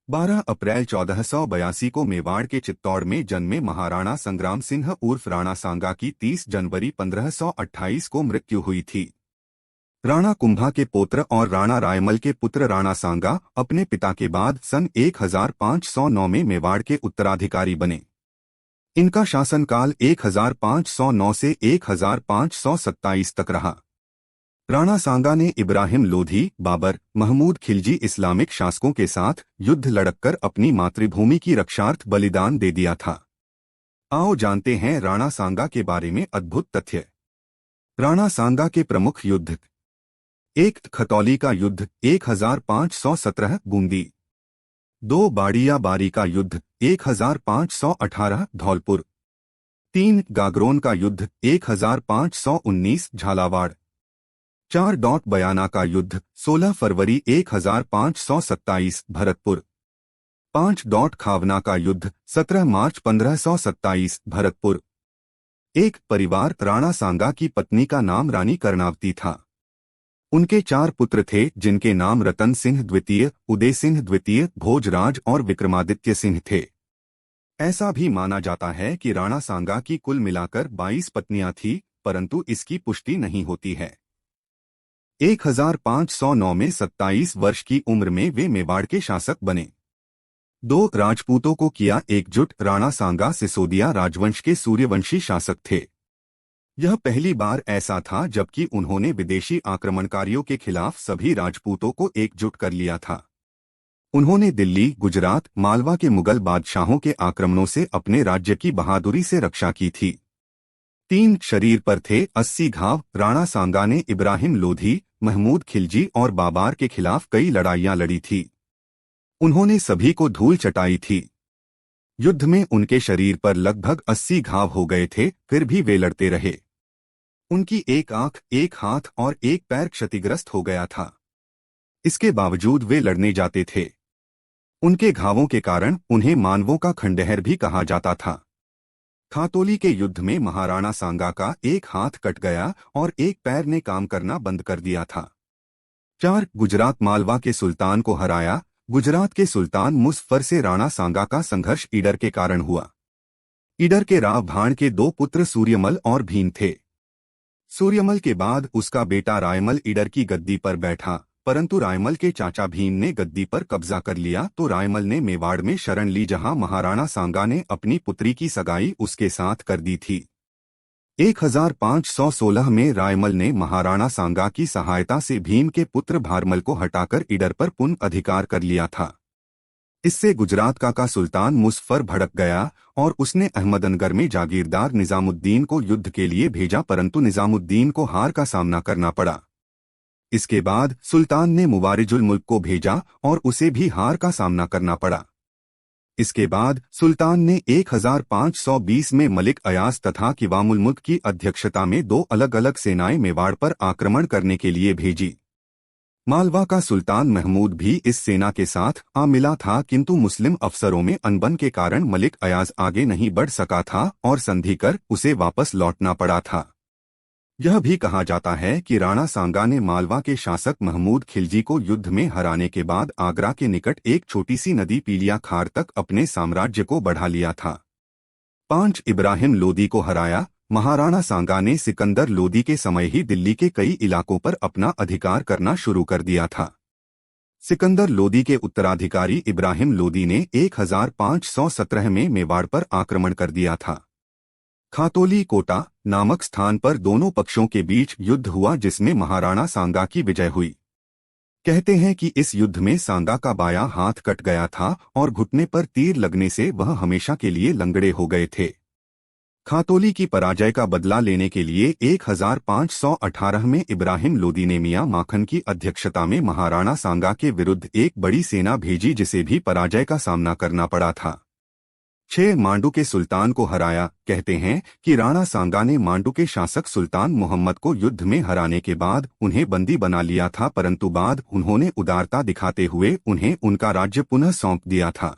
12 अप्रैल 1482 को मेवाड़ के चित्तौड़ में जन्मे महाराणा संग्राम सिंह उर्फ राणा सांगा की 30 जनवरी 1528 को मृत्यु हुई थी। राणा कुंभा के पौत्र और राणा रायमल के पुत्र राणा सांगा अपने पिता के बाद सन 1509 में मेवाड़ के उत्तराधिकारी बने। इनका शासनकाल 1509 से 1527 तक रहा। राणा सांगा ने इब्राहिम लोधी, बाबर, महमूद खिलजी इस्लामिक शासकों के साथ युद्ध लड़कर अपनी मातृभूमि की रक्षार्थ बलिदान दे दिया था। आओ जानते हैं राणा सांगा के बारे में अद्भुत तथ्य। राणा सांगा के प्रमुख युद्ध: 1 खतौली का युद्ध 1517 बूंदी। 2 बाड़िया बारी का युद्ध 1518 धौलपुर। 3 गागरोन का युद्ध 1519 झालावाड़। 4 बयाना का युद्ध 16 फरवरी 1527 भरतपुर। 5 खावना का युद्ध 17 मार्च 1527 भरतपुर। 1 परिवार: राणा सांगा की पत्नी का नाम रानी कर्णावती था। उनके 4 पुत्र थे जिनके नाम रतन सिंह द्वितीय, उदय सिंह द्वितीय, भोजराज और विक्रमादित्य सिंह थे। ऐसा भी माना जाता है कि राणा सांगा की कुल मिलाकर 22 पत्नियां थीं, परंतु इसकी पुष्टि नहीं होती है। 1509 में 27 वर्ष की उम्र में वे मेवाड़ के शासक बने। 2 राजपूतों को किया एकजुट: राणा सांगा सिसोदिया राजवंश के सूर्यवंशी शासक थे। यह पहली बार ऐसा था जबकि उन्होंने विदेशी आक्रमणकारियों के खिलाफ सभी राजपूतों को एकजुट कर लिया था। उन्होंने दिल्ली, गुजरात, मालवा के मुगल बादशाहों के आक्रमणों से अपने राज्य की बहादुरी से रक्षा की थी। 3 शरीर पर थे 80 घाव: राणा सांगा ने इब्राहिम लोधी, महमूद खिलजी और बाबर के खिलाफ कई लड़ाइयां लड़ी थी। उन्होंने सभी को धूल चटाई थी। युद्ध में उनके शरीर पर लगभग 80 घाव हो गए थे, फिर भी वे लड़ते रहे। उनकी एक आंख, एक हाथ और एक पैर क्षतिग्रस्त हो गया था। इसके बावजूद वे लड़ने जाते थे। उनके घावों के कारण उन्हें मानवों का खंडहर भी कहा जाता था। खातौली के युद्ध में महाराणा सांगा का एक हाथ कट गया और एक पैर ने काम करना बंद कर दिया था। 4 गुजरात मालवा के सुल्तान को हराया: गुजरात के सुल्तान मुज़फ़्फ़र से राणा सांगा का संघर्ष ईडर के कारण हुआ। ईडर के राव भाण के 2 पुत्र सूर्यमल और भीम थे। सूर्यमल के बाद उसका बेटा रायमल ईडर की गद्दी पर बैठा, परंतु रायमल के चाचा भीम ने गद्दी पर कब्जा कर लिया तो रायमल ने मेवाड़ में शरण ली, जहां महाराणा सांगा ने अपनी पुत्री की सगाई उसके साथ कर दी थी। 1516 में रायमल ने महाराणा सांगा की सहायता से भीम के पुत्र भारमल को हटाकर ईडर पर पुनः अधिकार कर लिया था। इससे गुजरात का सुल्तान मुज़फ़्फ़र भड़क गया और उसने अहमदनगर में जागीरदार निजामुद्दीन को युद्ध के लिए भेजा, परंतु निजामुद्दीन को हार का सामना करना पड़ा। इसके बाद सुल्तान ने मुवारिजुल मुल्क को भेजा और उसे भी हार का सामना करना पड़ा। इसके बाद सुल्तान ने 1520 में मलिक अयाज तथा किवामुल मुल्क की अध्यक्षता में 2 अलग अलग सेनाएं मेवाड़ पर आक्रमण करने के लिए भेजी। मालवा का सुल्तान महमूद भी इस सेना के साथ आ मिला था, किंतु मुस्लिम अफसरों में अनबन के कारण मलिक अयाज आगे नहीं बढ़ सका था और संधि कर उसे वापस लौटना पड़ा था। यह भी कहा जाता है कि राणा सांगा ने मालवा के शासक महमूद खिलजी को युद्ध में हराने के बाद आगरा के निकट एक छोटी सी नदी पीलिया खार तक अपने साम्राज्य को बढ़ा लिया था। 5 इब्राहिम लोदी को हराया: महाराणा सांगा ने सिकंदर लोदी के समय ही दिल्ली के कई इलाकों पर अपना अधिकार करना शुरू कर दिया था। सिकंदर लोदी के उत्तराधिकारी इब्राहिम लोदी ने 1517 में मेवाड़ पर आक्रमण कर दिया था। खातौली कोटा नामक स्थान पर दोनों पक्षों के बीच युद्ध हुआ, जिसमें महाराणा सांगा की विजय हुई। कहते हैं कि इस युद्ध में सांगा का बायां हाथ कट गया था और घुटने पर तीर लगने से वह हमेशा के लिए लंगड़े हो गए थे। खातौली की पराजय का बदला लेने के लिए 1518 में इब्राहिम लोदी ने मियां माखन की अध्यक्षता में महाराणा सांगा के विरुद्ध एक बड़ी सेना भेजी, जिसे भी पराजय का सामना करना पड़ा था। 6 मांडू के सुल्तान को हराया: कहते हैं कि राणा सांगा ने मांडू के शासक सुल्तान मोहम्मद को युद्ध में हराने के बाद उन्हें बंदी बना लिया था, परंतु बाद उन्होंने उदारता दिखाते हुए उन्हें उनका राज्य पुनः सौंप दिया था।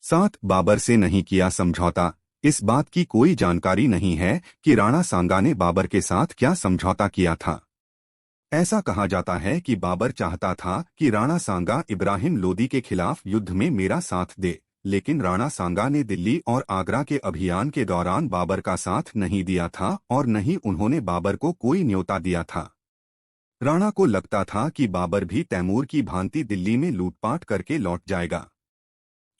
7 बाबर से नहीं किया समझौता: इस बात की कोई जानकारी नहीं है कि राणा सांगा ने बाबर के साथ क्या समझौता किया था। ऐसा कहा जाता है कि बाबर चाहता था कि राणा सांगा इब्राहिम लोदी के खिलाफ युद्ध में मेरा साथ दे, लेकिन राणा सांगा ने दिल्ली और आगरा के अभियान के दौरान बाबर का साथ नहीं दिया था और न ही उन्होंने बाबर को कोई न्योता दिया था। राणा को लगता था कि बाबर भी तैमूर की भांति दिल्ली में लूटपाट करके लौट जाएगा।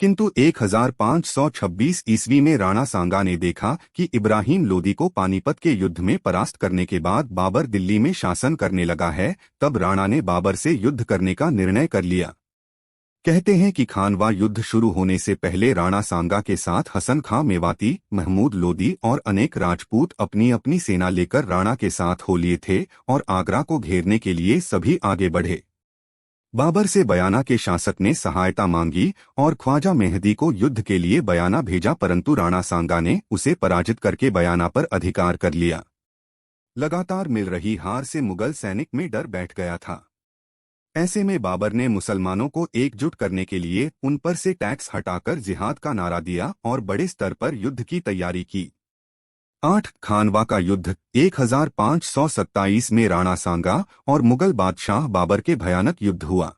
किंतु 1526 ईस्वी में राणा सांगा ने देखा कि इब्राहिम लोदी को पानीपत के युद्ध में परास्त करने के बाद बाबर दिल्ली में शासन करने लगा है। तब राणा ने बाबर से युद्ध करने का निर्णय कर लिया। कहते हैं कि खानवा युद्ध शुरू होने से पहले राणा सांगा के साथ हसन खां मेवाती, महमूद लोदी और अनेक राजपूत अपनी अपनी सेना लेकर राणा के साथ हो लिए थे और आगरा को घेरने के लिए सभी आगे बढ़े। बाबर से बयाना के शासक ने सहायता मांगी और ख्वाजा मेहदी को युद्ध के लिए बयाना भेजा, परंतु राणा सांगा ने उसे पराजित करके बयाना पर अधिकार कर लिया। लगातार मिल रही हार से मुगल सैनिक में डर बैठ गया था। ऐसे में बाबर ने मुसलमानों को एकजुट करने के लिए उन पर से टैक्स हटाकर जिहाद का नारा दिया और बड़े स्तर पर युद्ध की तैयारी की। 8 खानवा का युद्ध 1527 में राणा सांगा और मुगल बादशाह बाबर के भयानक युद्ध हुआ।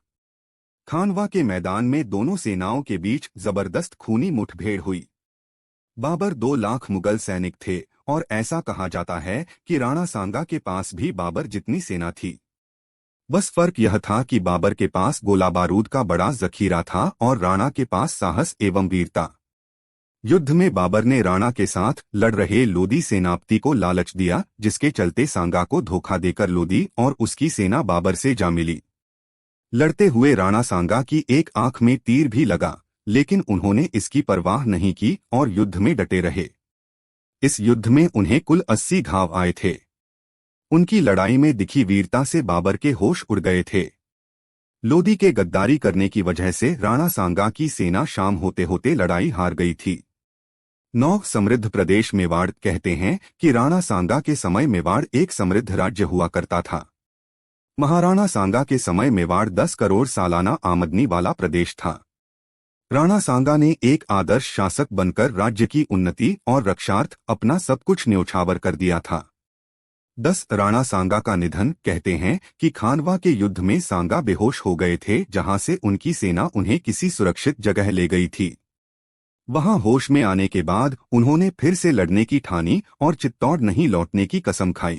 खानवा के मैदान में दोनों सेनाओं के बीच जबरदस्त खूनी मुठभेड़ हुई। बाबर 2 लाख मुगल सैनिक थे और ऐसा कहा जाता है कि राणा सांगा के पास भी बाबर जितनी सेना थी। बस फर्क यह था कि बाबर के पास गोला बारूद का बड़ा जखीरा था और राणा के पास साहस एवं वीरता। युद्ध में बाबर ने राणा के साथ लड़ रहे लोदी सेनापति को लालच दिया, जिसके चलते सांगा को धोखा देकर लोदी और उसकी सेना बाबर से जा मिली। लड़ते हुए राणा सांगा की एक आंख में तीर भी लगा, लेकिन उन्होंने इसकी परवाह नहीं की और युद्ध में डटे रहे। इस युद्ध में उन्हें कुल 80 घाव आए थे। उनकी लड़ाई में दिखी वीरता से बाबर के होश उड़ गए थे। लोदी के गद्दारी करने की वजह से राणा सांगा की सेना शाम होते होते लड़ाई हार गई थी। 9 समृद्ध प्रदेश मेवाड़ कहते हैं कि राणा सांगा के समय मेवाड़ एक समृद्ध राज्य हुआ करता था। महाराणा सांगा के समय मेवाड़ 10 करोड़ सालाना आमदनी वाला प्रदेश था। राणा सांगा ने एक आदर्श शासक बनकर राज्य की उन्नति और रक्षार्थ अपना सब कुछ न्योछावर कर दिया था। 10 राणा सांगा का निधन कहते हैं कि खानवा के युद्ध में सांगा बेहोश हो गए थे, जहां से उनकी सेना उन्हें किसी सुरक्षित जगह ले गई थी। वहां होश में आने के बाद उन्होंने फिर से लड़ने की ठानी और चित्तौड़ नहीं लौटने की कसम खाई।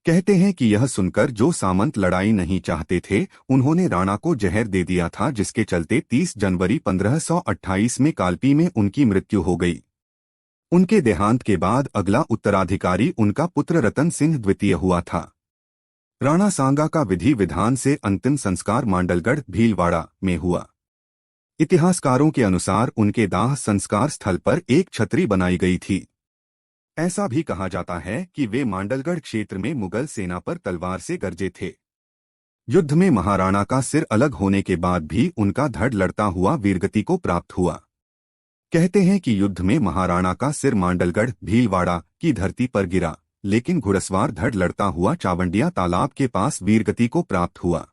कहते हैं कि यह सुनकर जो सामंत लड़ाई नहीं चाहते थे, उन्होंने राणा को जहर दे दिया था, जिसके चलते 30 जनवरी 1528 में कालपी में उनकी मृत्यु हो गई। उनके देहांत के बाद अगला उत्तराधिकारी उनका पुत्र रतन सिंह द्वितीय हुआ था। राणा सांगा का विधि विधान से अंतिम संस्कार मांडलगढ़ भीलवाड़ा में हुआ। इतिहासकारों के अनुसार उनके दाह संस्कार स्थल पर एक छतरी बनाई गई थी। ऐसा भी कहा जाता है कि वे मांडलगढ़ क्षेत्र में मुगल सेना पर तलवार से गरजे थे। युद्ध में महाराणा का सिर अलग होने के बाद भी उनका धड़ लड़ता हुआ वीरगति को प्राप्त हुआ। कहते हैं कि युद्ध में महाराणा का सिर मांडलगढ़ भीलवाड़ा की धरती पर गिरा, लेकिन घुड़सवार धड़ लड़ता हुआ चावंडिया तालाब के पास वीरगति को प्राप्त हुआ।